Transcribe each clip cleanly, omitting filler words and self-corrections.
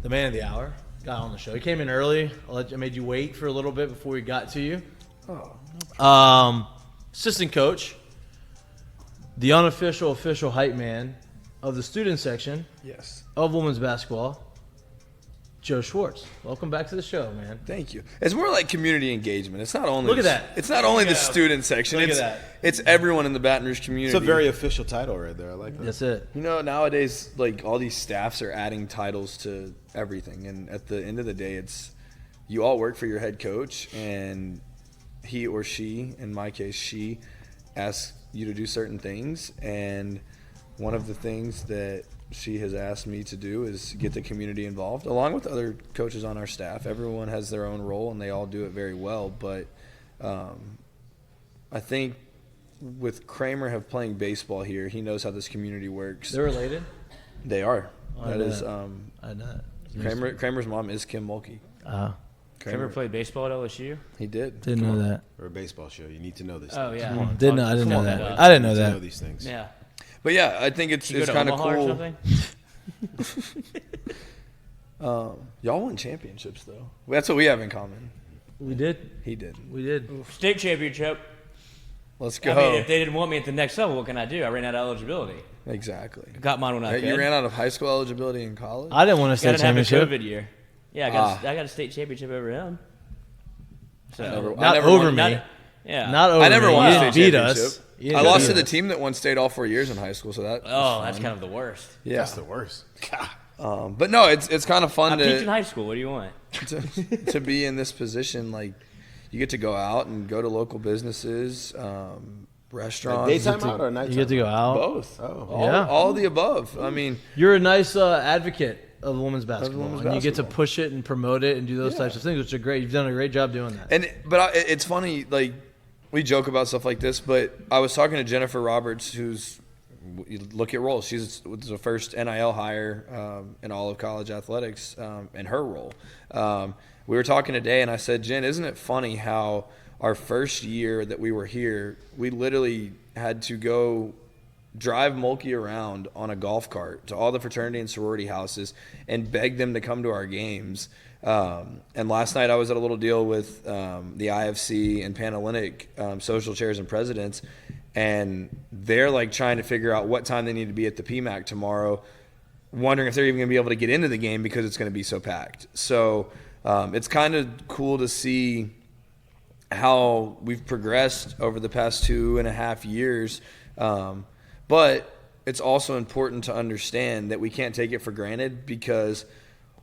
the man of the hour, got on the show. He came in early. I made you wait for a little bit before we got to you. Assistant coach, the unofficial official hype man of the student section of women's basketball, Joe Schwartz. Welcome back to the show, man. Thank you. It's more like community engagement. It's not only Look at that. It's not only the student section. Look at that. It's everyone in the Baton Rouge community. It's a very official title right there. I like that. That's it. You know, nowadays, like, all these staffs are adding titles to everything, and at the end of the day, it's you all work for your head coach, and he or she, in my case, she, asks you to do certain things, and one of the things that she has asked me to do is get the community involved, along with other coaches on our staff. Everyone has their own role, and they all do it very well, but I think with Kramer have playing baseball here, he knows how this community works. They're related? They are. I know that. Kramer's mom is Kim Mulkey. Kramer played baseball at LSU? He did. Didn't know that. Or a baseball show. You need to know this. Oh, yeah. I didn't know that. I didn't know You need to know that. these things. Yeah. But yeah, I think it's kind of Omaha cool. Or something? Y'all won championships though. That's what we have in common. We did. He did. We did. State championship. Let's go. I mean, if they didn't want me at the next level, what can I do? I ran out of eligibility. Exactly. Got mine when I could. You ran out of high school eligibility in college? I didn't want to Got state to have a championship. COVID year. Yeah, I got a state championship over him. So Not over me. Yeah. Not over I never me. won You a didn't state beat us. championship. You didn't I lost beat to the us. team that won state all 4 years in high school, so that that's kind of the worst. yeah. That's the worst. God. But no, it's kind of fun I peaked in to, high school. What do you want? to be in this position. Like, you get to go out and go to local businesses, restaurants. Daytime out or nighttime? You get to go out. Both. Oh. All of the above. I mean, You're a nice advocate of women's basketball, women's and you get to basketball. push it and promote it and do those types of things, which are great. You've done a great job doing that. But it's funny, like, we joke about stuff like this, but I was talking to Jennifer Roberts, who's, you look at roles. She's the first NIL hire in all of college athletics in her role. We were talking today, and I said, Jen, isn't it funny how our first year that we were here, we literally had to go drive Mulkey around on a golf cart to all the fraternity and sorority houses and beg them to come to our games. And last night I was at a little deal with the IFC and Panhellenic social chairs and presidents, and they're like trying to figure out what time they need to be at the PMAC tomorrow, wondering if they're even going to be able to get into the game because it's going to be so packed. So it's kind of cool to see how we've progressed over the past 2.5 years. But it's also important to understand that we can't take it for granted because,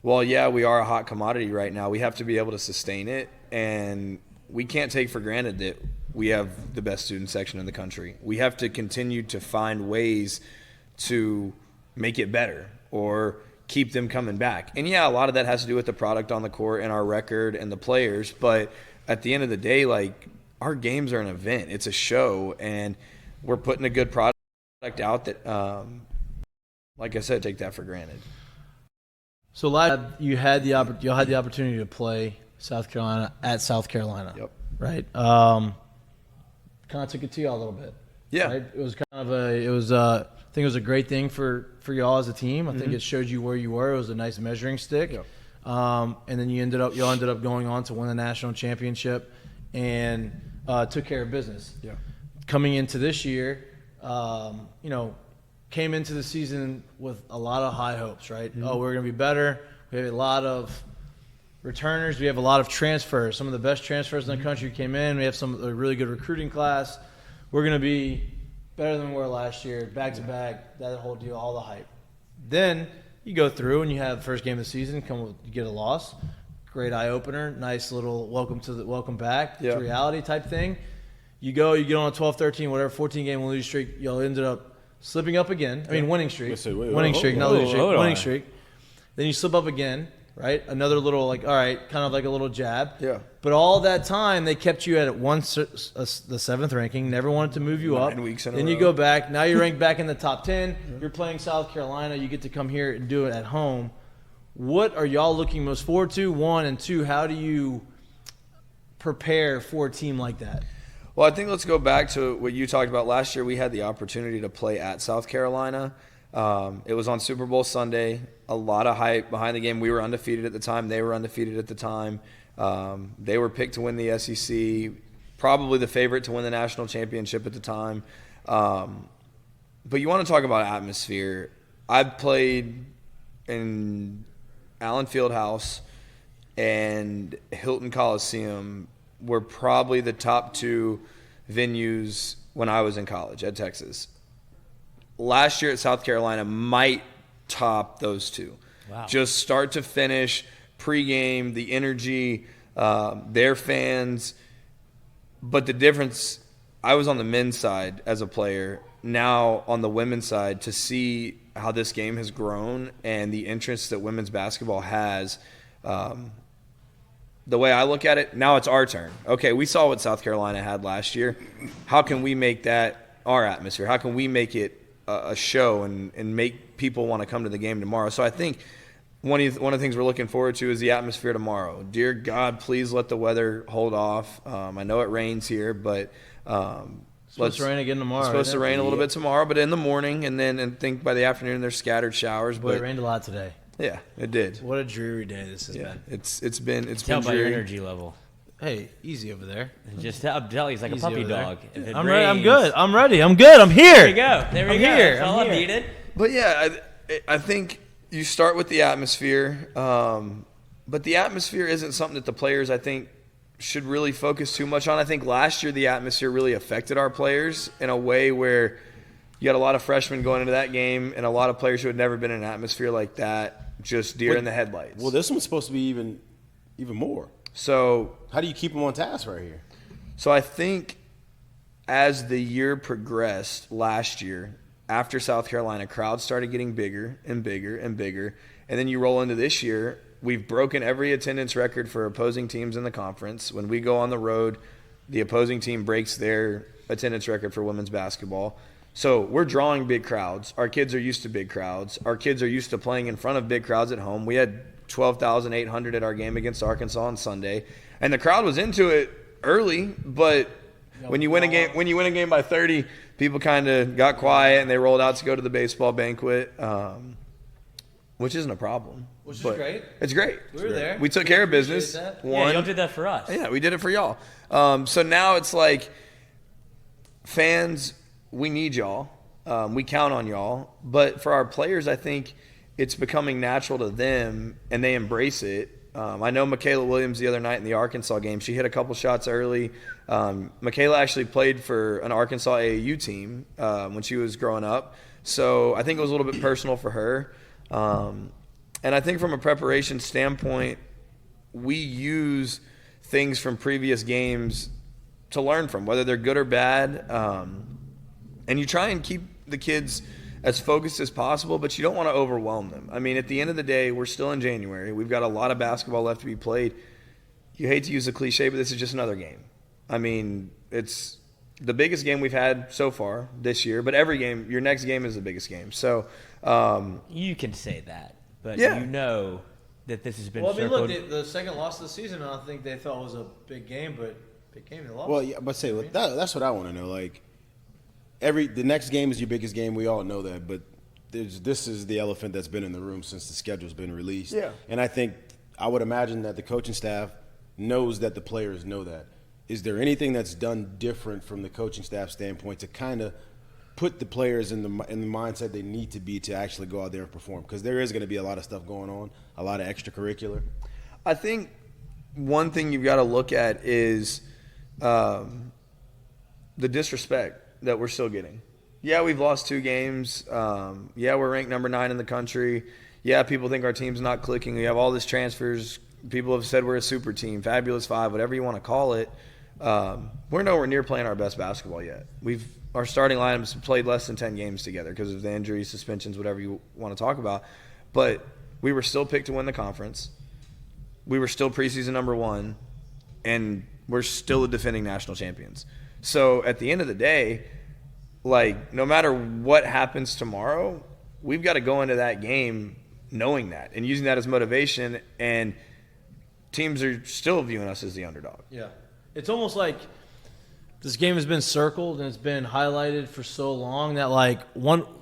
well, yeah, we are a hot commodity right now. We have to be able to sustain it, and we can't take for granted that we have the best student section in the country. We have to continue to find ways to make it better or keep them coming back. And, yeah, a lot of that has to do with the product on the court and our record and the players, but at the end of the day, like, our games are an event. It's a show, and we're putting a good product out that, like I said, take that for granted. So last you had the opportunity to play South Carolina at South Carolina. Yep. Right. Kind of took it to you a little bit. Yeah. Right? It was kind of I think it was a great thing for y'all as a team. I think it showed you where you were. It was a nice measuring stick. Yep. And then y'all ended up going on to win the national championship and took care of business. Yeah. Coming into this year, came into the season with a lot of high hopes, right? Oh, we're going to be better. We have a lot of returners. We have a lot of transfers. Some of the best transfers in the country came in. We have a really good recruiting class. We're going to be better than we were last year, back to back, that whole deal, all the hype. Then you go through and you have the first game of the season, you get a loss. Great eye opener, nice little welcome back to reality type thing. You get on a 12-13, whatever, 14-game losing streak. Y'all ended up slipping up again. I mean, winning streak. Winning streak, not losing streak. Winning streak. Then you slip up again, right? Another little, like, all right, kind of like a little jab. Yeah. But all that time, they kept you at the 7th ranking, never wanted to move you up. 9 weeks in a Then you row. go back. Now you're ranked back in the top 10. You're playing South Carolina. You get to come here and do it at home. What are y'all looking most forward to? 1, and 2, how do you prepare for a team like that? Well, I think let's go back to what you talked about last year. We had the opportunity to play at South Carolina. It was on Super Bowl Sunday. A lot of hype behind the game. We were undefeated at the time. They were undefeated at the time. They were picked to win the SEC, probably the favorite to win the national championship at the time. But you want to talk about atmosphere. I've played in Allen Fieldhouse and Hilton Coliseum were probably the top two venues when I was in college at Texas. Last year at South Carolina might top those two. Wow. Just start to finish, pregame, the energy, their fans. But the difference, I was on the men's side as a player. Now on the women's side, to see how this game has grown and the interest that women's basketball has, the way I look at it, now it's our turn. Okay, we saw what South Carolina had last year. How can we make that our atmosphere? How can we make it a show and make people want to come to the game tomorrow? So I think one of the things we're looking forward to is the atmosphere tomorrow. Dear God, please let the weather hold off. I know it rains here, but It's supposed to rain again tomorrow. It's supposed isn't to it? rain a little bit tomorrow, but in the morning, and think by the afternoon there's scattered showers. Boy, it But rained a lot today. yeah, it did. What a dreary day this has Yeah, been. it's been Tell by your dreary. energy level. Hey, easy over there. Just tell he's like a Easy puppy over there. dog. If it I'm ready. I'm rains- good. I'm ready. I'm good. I'm here. There you go. There we I'm go. here. That's all I'm I here. needed. But yeah, I think you start with the atmosphere, but the atmosphere isn't something that the players, I think, should really focus too much on. I think last year the atmosphere really affected our players in a way where you had a lot of freshmen going into that game and a lot of players who had never been in an atmosphere like that, just deer in the headlights. Well, this one's supposed to be even more. So How do you keep them on task right here? So I think as the year progressed last year, after South Carolina, crowds started getting bigger and bigger and bigger. And then you roll into this year, we've broken every attendance record for opposing teams in the conference. When we go on the road, the opposing team breaks their attendance record for women's basketball. So we're drawing big crowds. Our kids are used to big crowds. Our kids are used to playing in front of big crowds at home. We had 12,800 at our game against Arkansas on Sunday. And the crowd was into it early, but when you win a game by 30, people kind of got quiet and they rolled out to go to the baseball banquet, which isn't a problem. Which is But great. It's great. We were there. We took care of business. Appreciate that. Yeah, y'all did that for us. Yeah, we did it for y'all. So now it's like, fans, we need y'all. We count on y'all. But for our players, I think it's becoming natural to them, and they embrace it. I know Michaela Williams the other night in the Arkansas game, she hit a couple shots early. Michaela actually played for an Arkansas AAU team when she was growing up. So I think it was a little bit personal for her. And I think from a preparation standpoint, we use things from previous games to learn from, whether they're good or bad. And you try and keep the kids as focused as possible, but you don't want to overwhelm them. I mean, at the end of the day, we're still in January. We've got a lot of basketball left to be played. You hate to use a cliche, but this is just another game. I mean, it's the biggest game we've had so far this year, but every game, your next game is the biggest game. So You can say that, but Yeah. you know that this has been Well, I mean, circled. look, the second loss of the season, I don't think they thought was a big game, but big game they lost. Well, yeah, but say that's what I want to know. Like the next game is your biggest game. We all know that, but this is the elephant that's been in the room since the schedule's been released. Yeah. And I would imagine that the coaching staff knows that the players know that. Is there anything that's done different from the coaching staff standpoint to kind of put the players in the mindset they need to be to actually go out there and perform? Because there is going to be a lot of stuff going on, a lot of extracurricular. I think one thing you've got to look at is the disrespect that we're still getting. Yeah, we've lost 2 games. Yeah, we're ranked number 9 in the country. Yeah, people think our team's not clicking. We have all these transfers. People have said we're a super team, fabulous 5, whatever you want to call it. We're nowhere near playing our best basketball yet. Our starting lineups have played less than 10 games together because of the injuries, suspensions, whatever you want to talk about. But we were still picked to win the conference. We were still preseason number 1, and we're still the defending national champions. So at the end of the day, like, no matter what happens tomorrow, we've got to go into that game knowing that and using that as motivation, and teams are still viewing us as the underdog. Yeah. It's almost like this game has been circled and it's been highlighted for so long that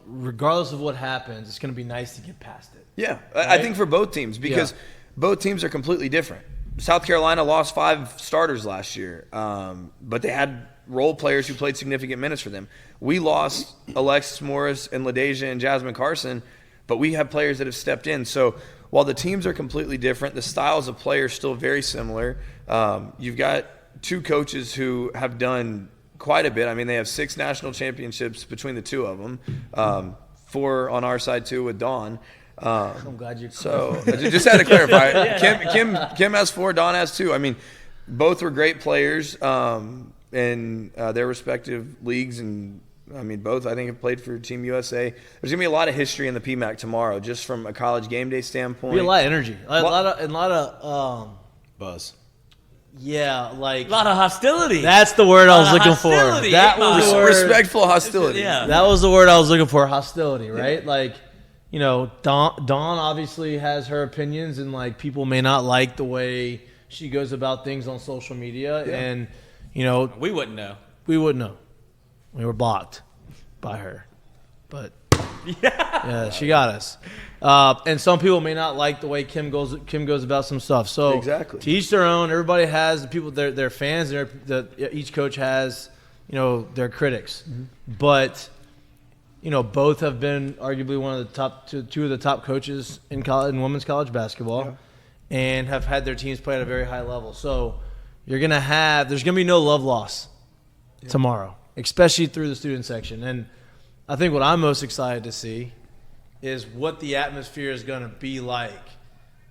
regardless of what happens, it's going to be nice to get past it. Yeah, right? I think for both teams because both teams are completely different. South Carolina lost 5 starters last year, but they had role players who played significant minutes for them. We lost Alexis Morris and LaDeja and Jasmine Carson, but we have players that have stepped in. So while the teams are completely different, the styles of play are still very similar. You've got 2 coaches who have done quite a bit. I mean, they have 6 national championships between the 2 of them, 4 on our side too with Dawn. I'm glad you. So I just had to clarify. Kim has 4, Dawn has 2. I mean, both were great players in their respective leagues, and I mean, both I think have played for Team USA. There's gonna be a lot of history in the PMAC tomorrow, just from a college game day standpoint. Be a lot of energy, a lot of Buzz. Yeah, A lot of hostility. That's the word I was looking for. hostility. That was the word. Respectful hostility. Yeah. That was the word I was looking for. Hostility, right? Dawn obviously has her opinions, and people may not like the way she goes about things on social media, and we wouldn't know. We wouldn't know. We were blocked by her, but yeah, she got us. And some people may not like the way Kim goes about some stuff. So exactly, to each their own. Everybody has the people their fans. Each coach has their critics, but both have been arguably one of the top two of the top coaches in women's college basketball, and have had their teams play at a very high level. So there's gonna be no love loss tomorrow, especially through the student section. And I think what I'm most excited to see is what the atmosphere is going to be like,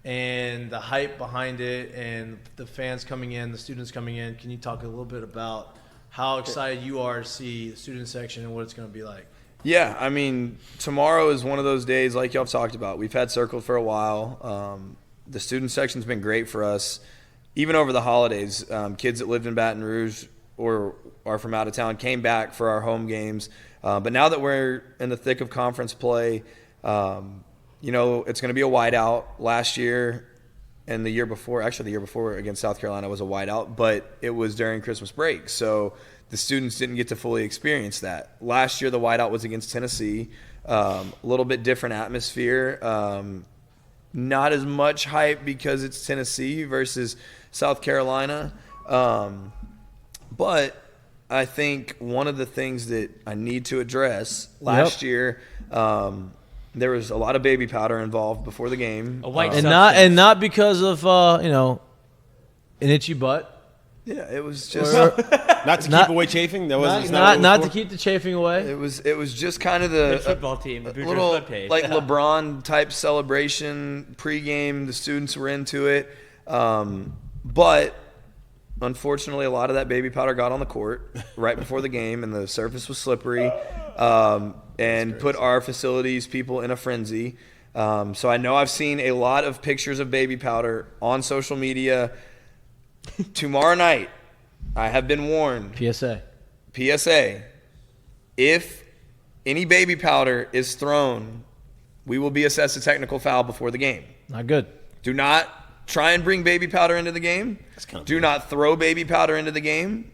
and the hype behind it, and the fans coming in, the students coming in. Can you talk a little bit about how excited you are to see the student section and what it's going to be like? Yeah, I mean, tomorrow is one of those days like y'all have talked about. We've had circled for a while. The student section's been great for us. Even over the holidays, kids that lived in Baton Rouge or are from out of town came back for our home games. But now that we're in the thick of conference play, it's going to be a whiteout. Last year and the year before against South Carolina was a whiteout, but it was during Christmas break. So the students didn't get to fully experience that. Last year, the whiteout was against Tennessee. A little bit different atmosphere. Not as much hype because it's Tennessee versus South Carolina. But I think one of the things that I need to address last year, there was a lot of baby powder involved before the game. A white and not because of an itchy butt. Yeah, it was just not to keep away chafing. That was not to keep the chafing away. It was just kind of the football team, little LeBron type celebration pregame. The students were into it, but unfortunately, a lot of that baby powder got on the court right before the game, and the surface was slippery, and put our facilities people in a frenzy. So I know I've seen a lot of pictures of baby powder on social media. Tomorrow night, I have been warned. PSA. If any baby powder is thrown, we will be assessed a technical foul before the game. Not good. Do not try and bring baby powder into the game. Do not throw baby powder into the game.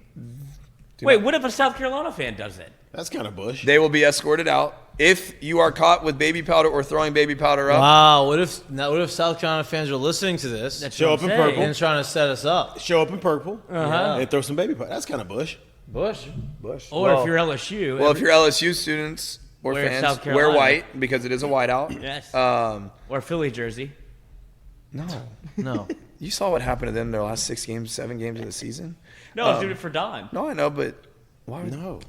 What if a South Carolina fan does it? That's kind of bush. They will be escorted out. If you are caught with baby powder or throwing baby powder up. Wow, what if South Carolina fans are listening to this? Show up in purple. And trying to set us up. Show up in purple. Uh-huh. And throw some baby powder. That's kind of bush. Bush. Or if you're LSU. Well, if you're LSU students or fans, wear white because it is a whiteout. Yes. Or Philly jersey. No. You saw what happened to them their last 7 games of the season? No, I was doing it for Don. No, I know, but why? No.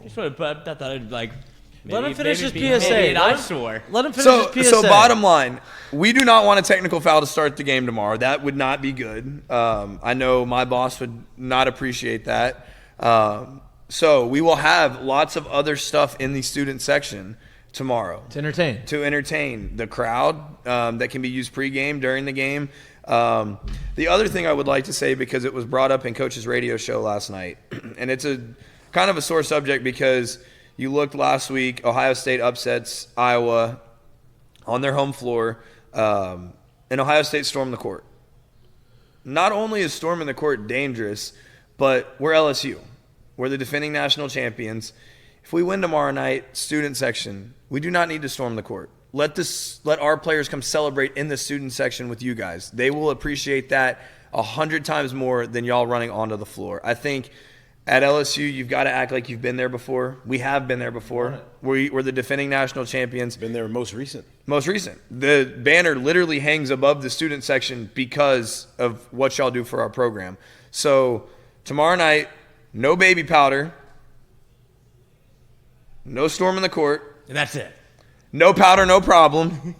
I thought I'd Let him finish his maybe PSA. an eyesore. Let him finish his PSA. So bottom line, we do not want a technical foul to start the game tomorrow. That would not be good. I know my boss would not appreciate that. So we will have lots of other stuff in the student section tomorrow. To entertain the crowd that can be used pregame, during the game. The other thing I would like to say, because it was brought up in Coach's radio show last night, and it's a kind of a sore subject because you looked last week, Ohio State upsets Iowa on their home floor, and Ohio State stormed the court. Not only is storming the court dangerous, but we're LSU. We're the defending national champions. If we win tomorrow night, student section, we do not need to storm the court. Let our players come celebrate in the student section with you guys. They will appreciate that 100 times more than y'all running onto the floor. I think at LSU, you've got to act like you've been there before. We have been there before. We're the defending national champions. Been there most recent. Most recent. The banner literally hangs above the student section because of what y'all do for our program. So tomorrow night, no baby powder, no storm in the court. And that's it. No powder, no problem.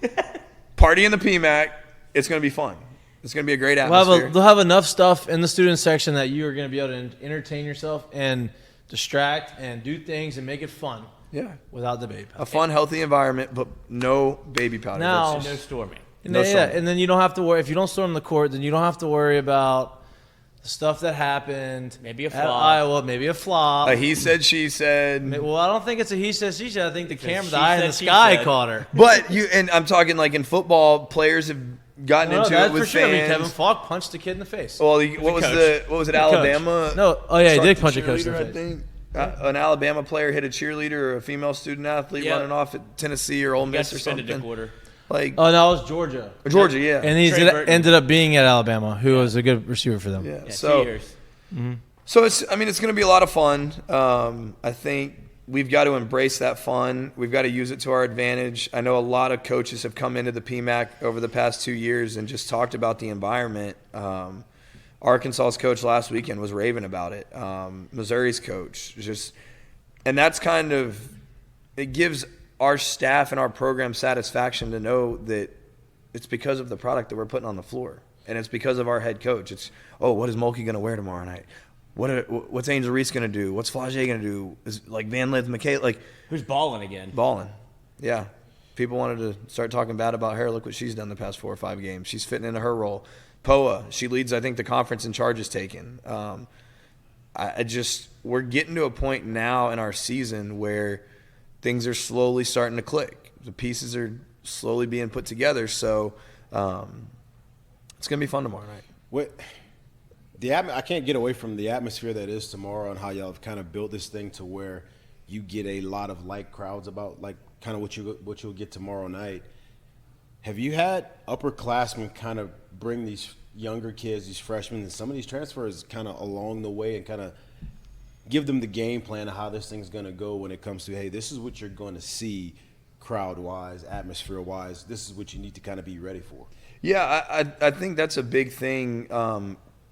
Party in the PMAC. It's going to be fun. It's going to be a great atmosphere. They'll have enough stuff in the student section that you are going to be able to entertain yourself and distract and do things and make it fun. Yeah. Without the baby powder. A fun, healthy environment, but no baby powder. Now, And no storming. And then you don't have to worry. If you don't storm the court, then you don't have to worry about the stuff that happened. Maybe a at flop. Iowa, maybe a flop. He said, she said. Well, I don't think it's a he said, she said. I think the camera, she the eye in said, the she sky said. caught her. But and I'm talking like in football, players have gotten into that's it with for sure. I mean, fans. Kevin Falk punched the kid in the face. What was it? Alabama? No, he did punch a coach in the cheerleader, face. I think. An Alabama player hit a cheerleader or a female student athlete Yeah. running off at Tennessee or Ole Got Miss or suspended something. a quarter. Like, Oh, no, it was Georgia. Georgia, yeah. And he Trey Burton. ended up being at Alabama, who was a good receiver for them. Yeah. Yeah, So 2 years. So it's going to be a lot of fun. I think we've got to embrace that fun. We've got to use it to our advantage. I know a lot of coaches have come into the PMAC over the past 2 years and just talked about the environment. Arkansas's coach last weekend was raving about it. Missouri's coach and that's kind of, it gives our staff and our program satisfaction to know that it's because of the product that we're putting on the floor. And it's because of our head coach. It's, what is Mulkey going to wear tomorrow night? What's Angel Reese going to do? What's Flagey going to do? Is like Van Lith, Mikkie, like Who's balling again? balling. Yeah. People wanted to start talking bad about her. Look what she's done the past 4 or 5 games. She's fitting into her role. Poa, she leads, I think, the conference in charges taken. We're getting to a point now in our season where things are slowly starting to click. The pieces are slowly being put together. So it's going to be fun tomorrow night. I can't get away from the atmosphere that is tomorrow and how y'all have kind of built this thing to where you get a lot of like crowds about like kind of what you'll get tomorrow night. Have you had upperclassmen kind of bring these younger kids, these freshmen, and some of these transfers kind of along the way and kind of give them the game plan of how this thing's going to go when it comes to, hey, this is what you're going to see crowd-wise, atmosphere-wise. This is what you need to kind of be ready for. Yeah, I think that's a big thing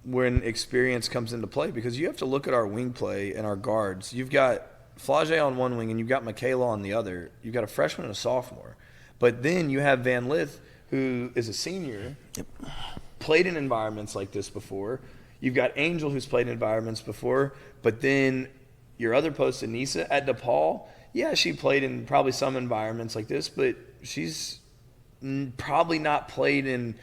when experience comes into play because you have to look at our wing play and our guards. You've got Flagey on one wing and you've got Michaela on the other. You've got a freshman and a sophomore. But then you have Van Lith, who is a senior, played in environments like this before. You've got Angel, who's played in environments before. But then your other post, Anissa, at DePaul, yeah, she played in probably some environments like this, but she's probably not played in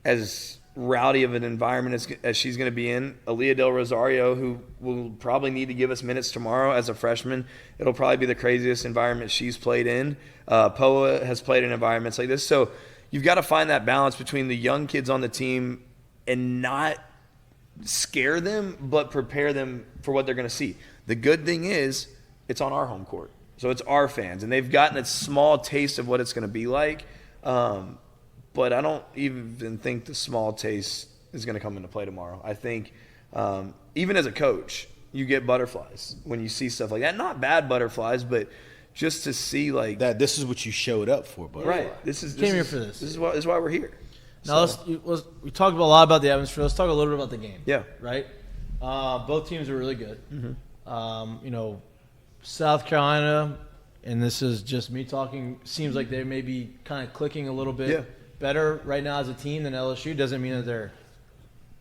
as rowdy of an environment as she's going to be in. Aaliyah Del Rosario, who will probably need to give us minutes tomorrow as a freshman. It'll probably be the craziest environment she's played in. Poa has played in environments like this. So you've got to find that balance between the young kids on the team and not scare them, but prepare them for what they're going to see. The good thing is it's on our home court. So it's our fans, and they've gotten a small taste of what it's going to be like. But I don't even think the small taste is going to come into play tomorrow. I think even as a coach, you get butterflies when you see stuff like that. Not bad butterflies, but just to see like that. This is what you showed up for, bud. Right. This is Came here for this. This is why we're here. Now, we talked a lot about the atmosphere. Let's talk a little bit about the game. Yeah. Right? Both teams are really good. Mm-hmm. South Carolina, and this is just me talking, seems like they may be kind of clicking a little bit better right now as a team than LSU. Doesn't mean that they're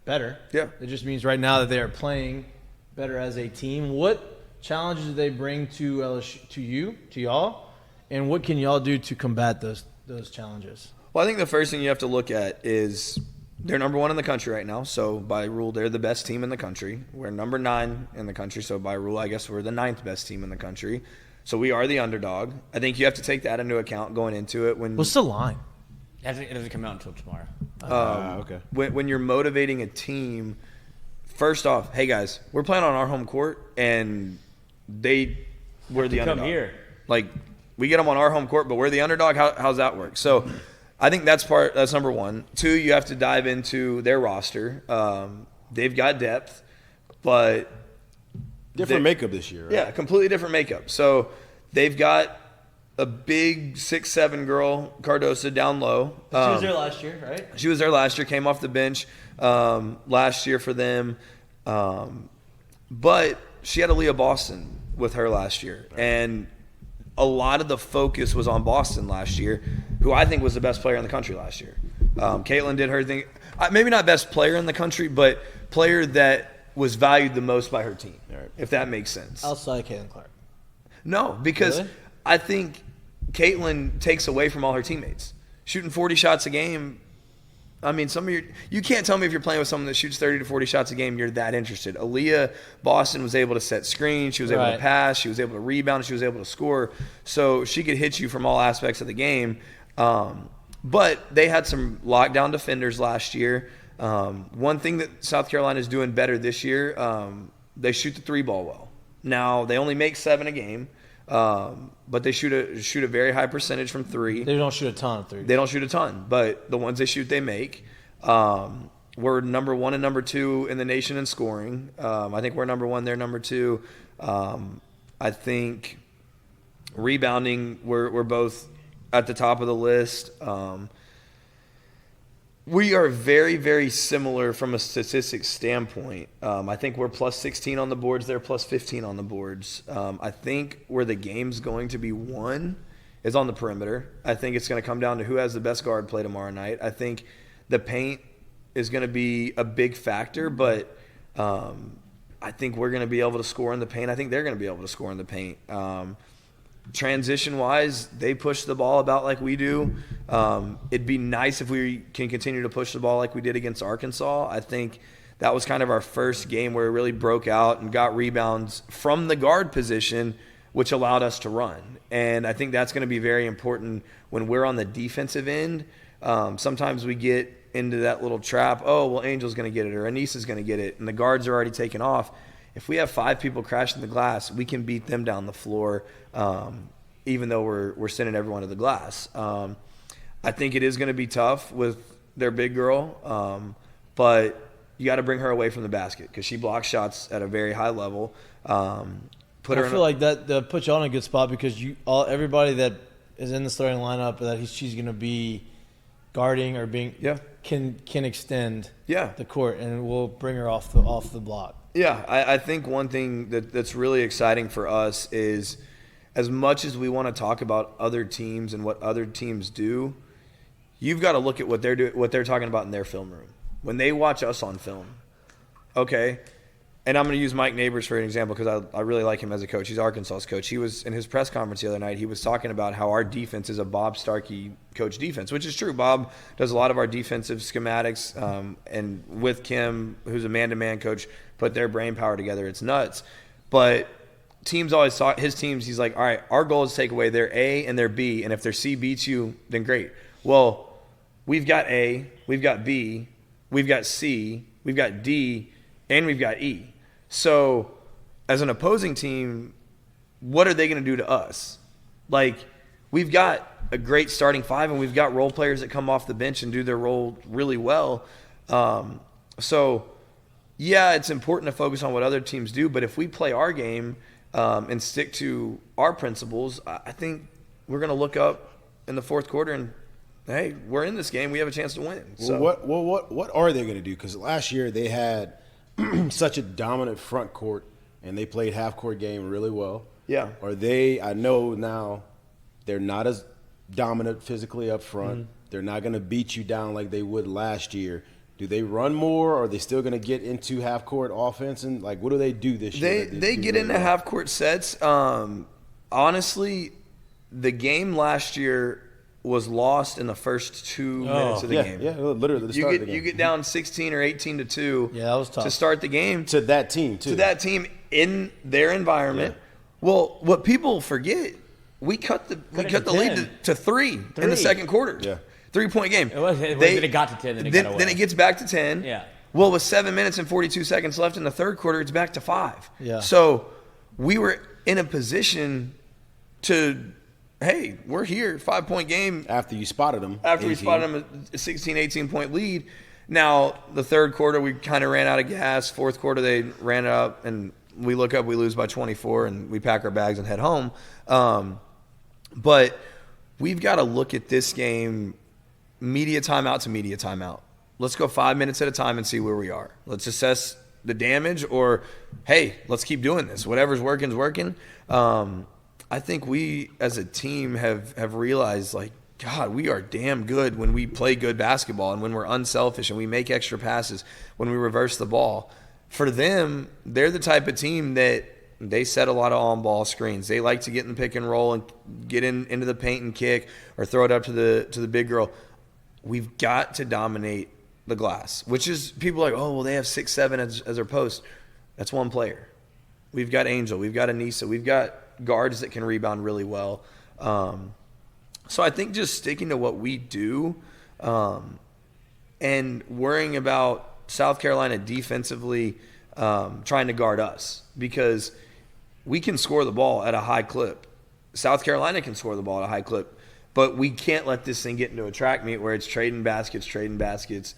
better. Yeah. It just means right now that they are playing better as a team. What challenges do they bring to LSU, to y'all, and what can y'all do to combat those challenges? Well, I think the first thing you have to look at is they're number 1 in the country right now. So by rule, they're the best team in the country. We're number 9 in the country. So by rule, I guess we're the 9th best team in the country. So we are the underdog. I think you have to take that into account going into it. What's the line? It doesn't come out until tomorrow. Okay. When you're motivating a team, first off, hey guys, we're playing on our home court, and we're the underdog. Come here. Like, we get them on our home court, but we're the underdog. How's that work? So I think that's number one. Two, you have to dive into their roster. They've got depth, but different makeup this year, right? Yeah, completely different makeup. So they've got a big 6'7" girl, Cardosa, down low. She was there last year, right? She was there last year, came off the bench last year for them. But she had Aaliyah Boston with her last year. And a lot of the focus was on Boston last year, who I think was the best player in the country last year. Caitlin did her thing. Maybe not best player in the country, but player that was valued the most by her team, if that makes sense. Outside Caitlin Clark. No, because Really? I think Caitlin takes away from all her teammates. Shooting 40 shots a game, I mean, you can't tell me if you're playing with someone that shoots 30 to 40 shots a game, you're that interested. Aaliyah Boston was able to set screens. She was able to pass. She was able to rebound. She was able to score. So she could hit you from all aspects of the game. But they had some lockdown defenders last year. One thing that South Carolina is doing better this year, they shoot the three ball well. Now, they only make 7 a game. But they shoot a very high percentage from three. They don't shoot a ton of threes. They don't shoot a ton, but the ones they shoot, they make. We're number 1 and number 2 in the nation in scoring. I think we're number 1, they're number 2. I think rebounding, we're both at the top of the list. We are very, very similar from a statistics standpoint. I think we're plus 16 on the boards. They're plus 15 on the boards. I think where the game's going to be won is on the perimeter. I think it's going to come down to who has the best guard play tomorrow night. I think the paint is going to be a big factor, but I think we're going to be able to score in the paint. I think they're going to be able to score in the paint. Transition-wise, they push the ball about like we do. It'd be nice if we can continue to push the ball like we did against Arkansas. I think that was kind of our first game where it really broke out and got rebounds from the guard position, which allowed us to run. And I think that's going to be very important when we're on the defensive end. Sometimes we get into that little trap, oh, well, Angel's going to get it or Anissa's going to get it, and the guards are already taken off. If we have 5 people crashing the glass, we can beat them down the floor, even though we're sending everyone to the glass. I think it is going to be tough with their big girl, but you got to bring her away from the basket because she blocks shots at a very high level. I feel like that puts you on a good spot because everybody that is in the starting lineup that she's going to be guarding or being can extend the court, and we'll bring her off the block. Yeah, I think one thing that's really exciting for us is as much as we want to talk about other teams and what other teams do, you've got to look at what they're talking about in their film room. When they watch us on film, okay, and I'm going to use Mike Neighbors for an example because I really like him as a coach. He's Arkansas's coach. He was in his press conference the other night. He was talking about how our defense is a Bob Starkey coach defense, which is true. Bob does a lot of our defensive schematics, and with Kim, who's a man-to-man coach, put their brain power together. It's nuts. But teams always thought his teams, he's like, all right, our goal is to take away their A and their B, and if their C beats you, then great. Well, we've got A, we've got B, we've got C, we've got D, and we've got E. So as an opposing team, what are they going to do to us? Like, we've got a great starting 5, and we've got role players that come off the bench and do their role really well. So, yeah, it's important to focus on what other teams do, but if we play our game and stick to our principles, I think we're going to look up in the fourth quarter and, hey, we're in this game. We have a chance to win. So. What are they going to do? Because last year they had such a dominant front court, and they played half-court game really well. Yeah. I know now they're not as dominant physically up front. Mm-hmm. They're not going to beat you down like they would last year. Do they run more, or are they still going to get into half-court offense? And, like, what do they do this year? They get into half-court sets. Honestly, the game last year was lost in the first 2 minutes of the game. Yeah, literally the start of the game. You get down 16 or 18-2 that was tough. To start the game. To that team, too. To that team in their environment. Yeah. Well, what people forget, we cut the lead to 3 in the second quarter. Yeah. 3-point game. Then it got to 10. Then it gets back to 10. Yeah. Well, with 7 minutes and 42 seconds left in the third quarter, it's back to 5. Yeah. So we were in a position to, hey, we're here, 5-point game. After you spotted them. After we spotted them a 16, 18-point lead. Now, the third quarter, we kind of ran out of gas. Fourth quarter, they ran it up, and we look up, we lose by 24, and we pack our bags and head home. But we've got to look at this game media timeout to media timeout. Let's go 5 minutes at a time and see where we are. Let's assess the damage, or, hey, let's keep doing this. Whatever's working is working. I think we as a team have realized, like, God, we are damn good when we play good basketball and when we're unselfish and we make extra passes, when we reverse the ball. For them, they're the type of team that they set a lot of on-ball screens. They like to get in the pick and roll and get into the paint and kick or throw it up to the big girl. We've got to dominate the glass, which is people are like, oh, well, they have 6'7" as their post. That's one player. We've got Angel. We've got Anissa. We've got guards that can rebound really well. So I think just sticking to what we do and worrying about South Carolina defensively trying to guard us, because we can score the ball at a high clip. South Carolina can score the ball at a high clip, but we can't let this thing get into a track meet where it's trading baskets.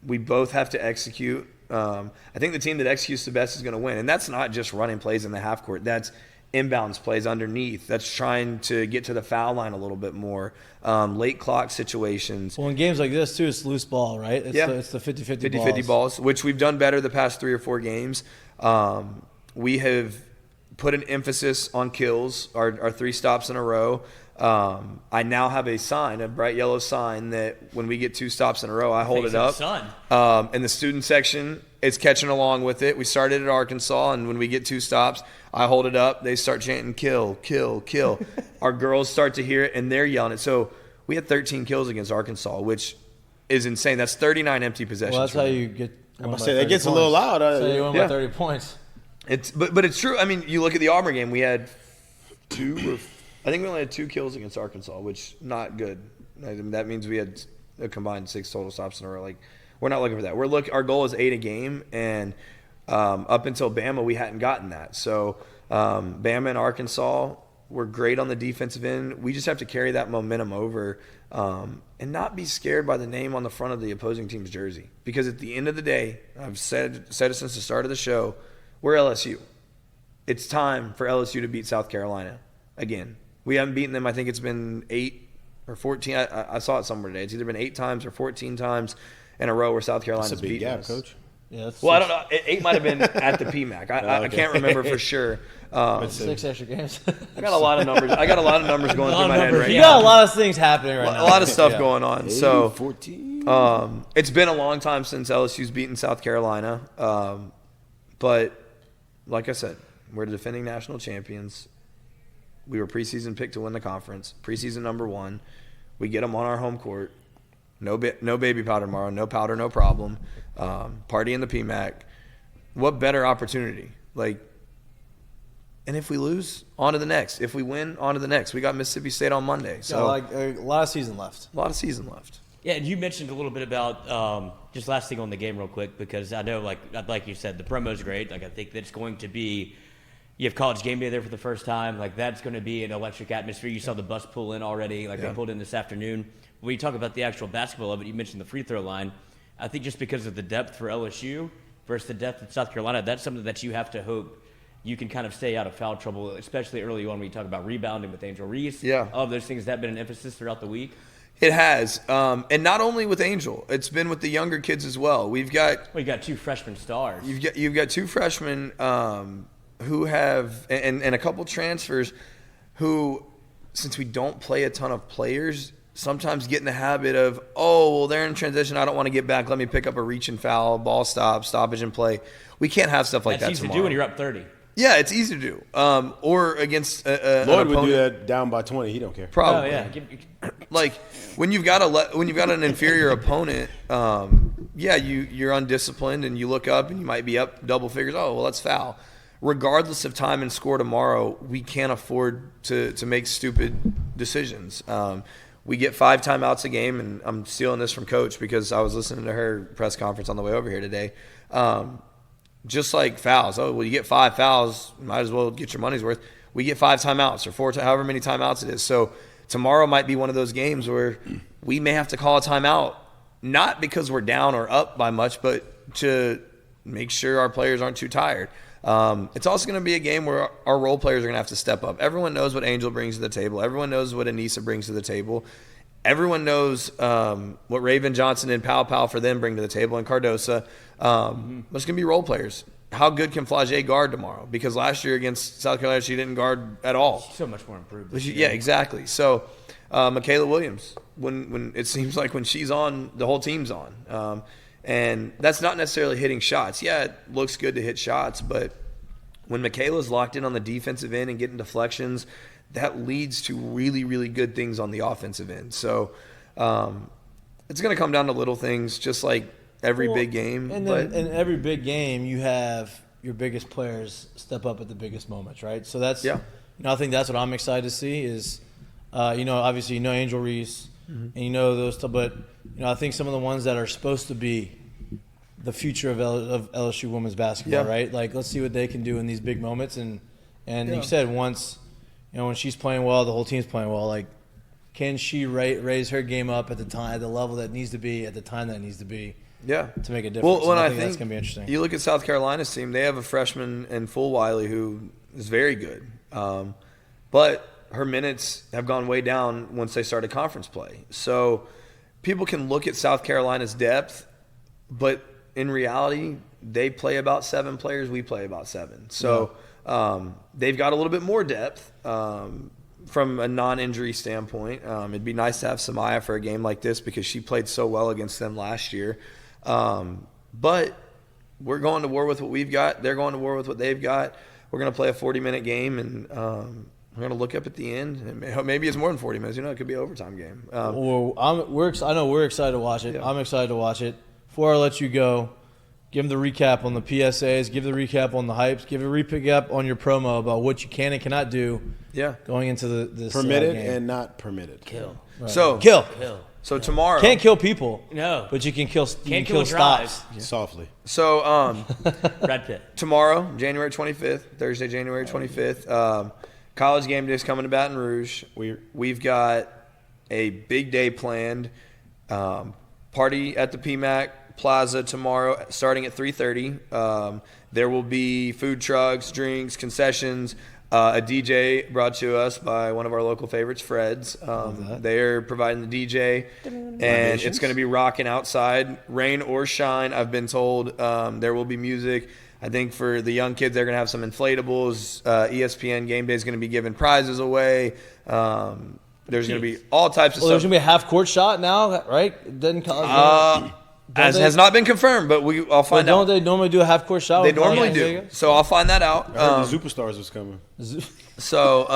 We both have to execute. I think the team that executes the best is going to win, and that's not just running plays in the half court. That's inbounds plays underneath. That's trying to get to the foul line a little bit more. Late clock situations. Well, in games like this, too, it's loose ball, right? It's the 50-50 balls. 50-50 balls, which we've done better the past 3 or 4 games. We have put an emphasis on kills, our 3 stops in a row. I now have a sign, a bright yellow sign, that when we get 2 stops in a row, I hold it up. In the student section, it's catching along with it. We started at Arkansas, and when we get 2 stops, I hold it up. They start chanting, kill, kill, kill. Our girls start to hear it, and they're yelling it. So we had 13 kills against Arkansas, which is insane. That's 39 empty possessions. Well, that's how you get. I'm going to say, that gets a little loud. So you won by 30 points. But it's true. I mean, you look at the Auburn game, we had 2 I think we only had 2 kills against Arkansas, which not good. That means we had a combined 6 total stops in a row. Like, we're not looking for that. Our goal is 8 a game, and up until Bama, we hadn't gotten that. So Bama and Arkansas were great on the defensive end. We just have to carry that momentum over and not be scared by the name on the front of the opposing team's jersey. Because at the end of the day, I've said it since the start of the show, we're LSU. It's time for LSU to beat South Carolina again. We haven't beaten them. I think it's been 8 or 14. I saw it somewhere today. It's either been 8 times or 14 times in a row where South Carolina's beaten us. That's a big gap, Coach. Yeah, well, I don't know. 8 might have been at the PMAC. I can't remember for sure. 6 extra games. I got a lot of numbers. Going through my head right now. You got a lot of things happening right now. A lot of stuff going on. 8, So 14. it's been a long time since LSU's beaten South Carolina. But like I said, we're the defending national champions. We were preseason picked to win the conference. Preseason number 1. We get them on our home court. No baby powder tomorrow. No powder, no problem. Party in the PMAC. What better opportunity? And if we lose, on to the next. If we win, on to the next. We got Mississippi State on Monday. So a lot of season left. Yeah, and you mentioned a little bit about just last thing on the game real quick, because I know, like you said, the promo's great. I think that it's going to be – you have College Game Day there for the first time. That's going to be an electric atmosphere. You saw the bus pull in already. They pulled in this afternoon. When you talk about the actual basketball of it, you mentioned the free throw line. I think just because of the depth for LSU versus the depth of South Carolina, that's something that you have to hope you can kind of stay out of foul trouble, especially early on when you talk about rebounding with Angel Reese. Yeah. All of those things, that been an emphasis throughout the week? It has. And not only with Angel. It's been with the younger kids as well. You got 2 freshman stars. You've got 2 freshmen who have, and a couple transfers who, since we don't play a ton of players, sometimes get in the habit of, they're in transition. I don't want to get back. Let me pick up a reach and foul, ball stoppage and play. We can't have stuff like that That's easy tomorrow. to do when you're up 30. Yeah, it's easy to do. Or against Lloyd would do that down by 20. He don't care. Probably. Oh, yeah. When you've got an inferior opponent, you're undisciplined and you look up and you might be up double figures. Let's foul. Regardless of time and score tomorrow, we can't afford to make stupid decisions. we get 5 timeouts a game, and I'm stealing this from Coach because I was listening to her press conference on the way over here today. Just like fouls. Oh, well, you get 5 fouls, might as well get your money's worth. We get 5 timeouts or 4, however many timeouts it is. So tomorrow might be one of those games where we may have to call a timeout, not because we're down or up by much, but to make sure our players aren't too tired. It's also going to be a game where our role players are going to have to step up. Everyone knows what Angel brings to the table. Everyone knows what Anissa brings to the table. Everyone knows what Raven Johnson and Pow Pow for them bring to the table, and Cardosa. There's going to be role players. How good can Flagey guard tomorrow? Because last year against South Carolina, she didn't guard at all. She's so much more improved. Yeah, exactly. So Michaela Williams, when it seems like when she's on, the whole team's on. And that's not necessarily hitting shots. Yeah, it looks good to hit shots, but when Michaela's locked in on the defensive end and getting deflections, that leads to really, really good things on the offensive end. So it's going to come down to little things, just like every big game. And then in every big game, you have your biggest players step up at the biggest moments, right? So that's, I think that's what I'm excited to see is, obviously, Angel Reese, and those, but, I think some of the ones that are supposed to be the future of LSU women's basketball, right? Like, let's see what they can do in these big moments. And you said once, when she's playing well, the whole team's playing well. Like, can she raise her game up at the level that needs to be, at the time that needs to be? Yeah, to make a difference. Well, I think that's going to be interesting. You look at South Carolina's team; they have a freshman in Full Wiley who is very good, but her minutes have gone way down once they started conference play. So people can look at South Carolina's depth, but in reality, they play about 7 players. We play about 7. So they've got a little bit more depth from a non-injury standpoint. It'd be nice to have Samaya for a game like this because she played so well against them last year. But we're going to war with what we've got. They're going to war with what they've got. We're going to play a 40-minute game, and we're going to look up at the end. And maybe it's more than 40 minutes. It could be an overtime game. I know we're excited to watch it. Yeah. I'm excited to watch it. Before I let you go, give them the recap on the PSAs, give the recap on the hypes, give a recap on your promo about what you can and cannot do going into this permitted game. And not permitted. Kill. Right. So kill. So tomorrow can't kill people. No, but you can kill. Can't kill stops softly. So Brad Pitt. Tomorrow, January 25th, Thursday, January 25th. College game day is coming to Baton Rouge. We've got a big day planned. Party at the PMAC Plaza tomorrow, starting at 3:30. There will be food trucks, drinks, concessions. A DJ brought to us by one of our local favorites, Fred's. They are providing the DJ, and it's going to be rocking outside, rain or shine. I've been told there will be music. I think for the young kids, they're going to have some inflatables. ESPN Game Day is going to be giving prizes away. There's going to be all types of stuff. There's going to be a half-court shot now, right? Doesn't has not been confirmed, but I'll find out. Don't they normally do a half-court shot? They normally do. So I'll find that out. I heard the Superstars was coming. So,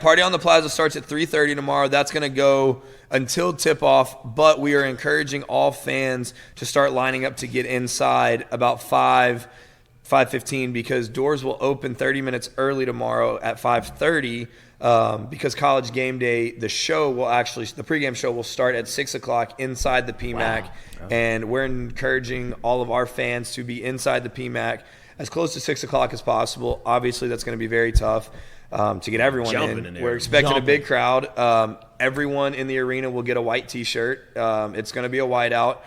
Party on the Plaza starts at 3:30 tomorrow. That's going to go until tip-off, but we are encouraging all fans to start lining up to get inside about 5:15 because doors will open 30 minutes early tomorrow at 5:30 because College Game Day, the pregame show will start at 6 o'clock inside the PMAC. Wow. And we're encouraging all of our fans to be inside the PMAC as close to 6 o'clock as possible. Obviously, that's going to be very tough to get everyone in. We're expecting a big crowd. Everyone in the arena will get a white T-shirt. It's going to be a whiteout.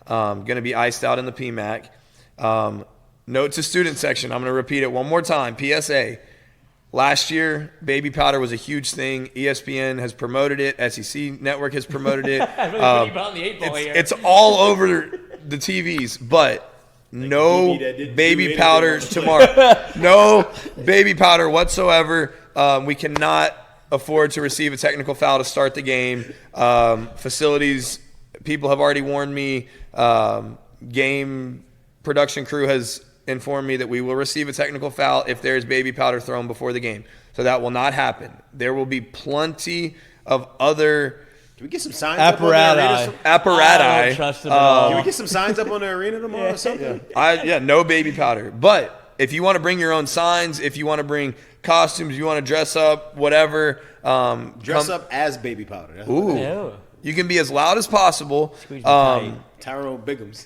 Going to be iced out in the PMAC. Note to student section. I'm going to repeat it one more time. PSA. Last year, baby powder was a huge thing. ESPN has promoted it. SEC Network has promoted it. It's all over the TVs, but no baby powder tomorrow. No baby powder whatsoever. We cannot afford to receive a technical foul to start the game. Facilities, people have already warned me. Game production crew has informed me that we will receive a technical foul if there is baby powder thrown before the game. So that will not happen. There will be plenty of other Can we get some signs up on the arena? Apparatus. I don't trust them at all. Can we get some signs up on the arena tomorrow or something? No baby powder. But if you want to bring your own signs, if you want to bring costumes. You want to dress up, whatever. Dress up as baby powder. That's Ooh. what it is. Yeah. You can be as loud as possible. Squeeze me tight. Tyrone Biggums.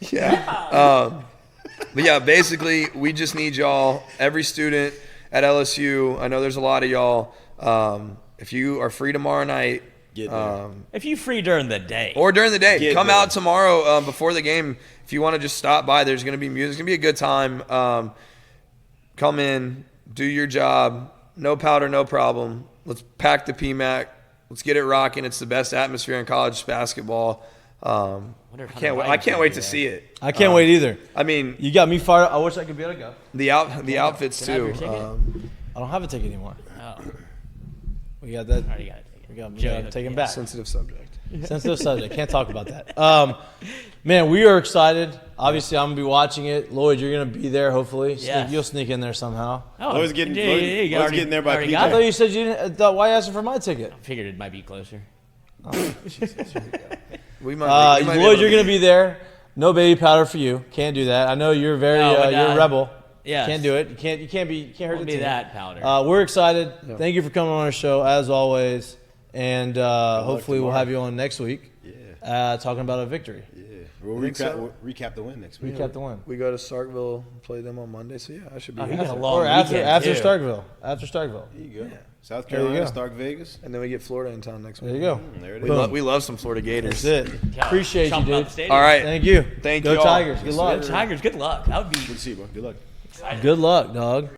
Yeah. But yeah, basically, we just need y'all, every student at LSU. I know there's a lot of y'all. If you are free tomorrow night, Get there. If you free during the day. or during the day, Get come there. out tomorrow before the game. If you want to just stop by, there's going to be music. It's going to be a good time. Come in, do your job. No powder, no problem. Let's pack the PMAC. Let's get it rocking. It's the best atmosphere in college basketball. I can't wait to see it. I can't wait either. I mean, You got me fired up. I wish I could be able to go. the outfits Can I have too. your ticket? I don't have a ticket anymore. Oh, We got that. already got it. We got Joe, to take him yeah. back. Sensitive subject. Sensitive subject. Can't talk about that. Man, we are excited. Obviously, I'm gonna be watching it. Lloyd, you're gonna be there. Hopefully, Yes. You'll sneak in there somehow. Oh, Lloyd's getting- yeah, Lloyd- yeah, you Lloyd's already- getting there by already PJ. got I thought it. you said you didn't. Why ask for my ticket? Figured it might be closer. We might be Lloyd, able you're gonna be there. No baby powder for you. Can't do that. I know you're very. No, but, you're a rebel. yes. Can't do it. You can't hurt Won't the be team. that powder. We're excited. Thank you for coming on our show as always, and hopefully we'll tomorrow. have you on next week. Yeah. Talking about a victory. Yeah. We'll think recap, so? we'll recap the win next week. Recap the win. We go to Starkville, play them on Monday. So yeah, I should be. Oh, here. he got a long Or after weekend, after too. Starkville. After Starkville. There you go. South There you Carolina, go. Stark Vegas. And then we get Florida in town next week. There you go. There it We, is. we love some Florida Gators. That's it. Yeah, Appreciate you, chomping out dude. the stadium. All right. Thank you. Thank Go y'all. Tigers. Good Yes, luck. Tigers, good luck. That would be Good to see you, bro. Good luck. Good luck, dog.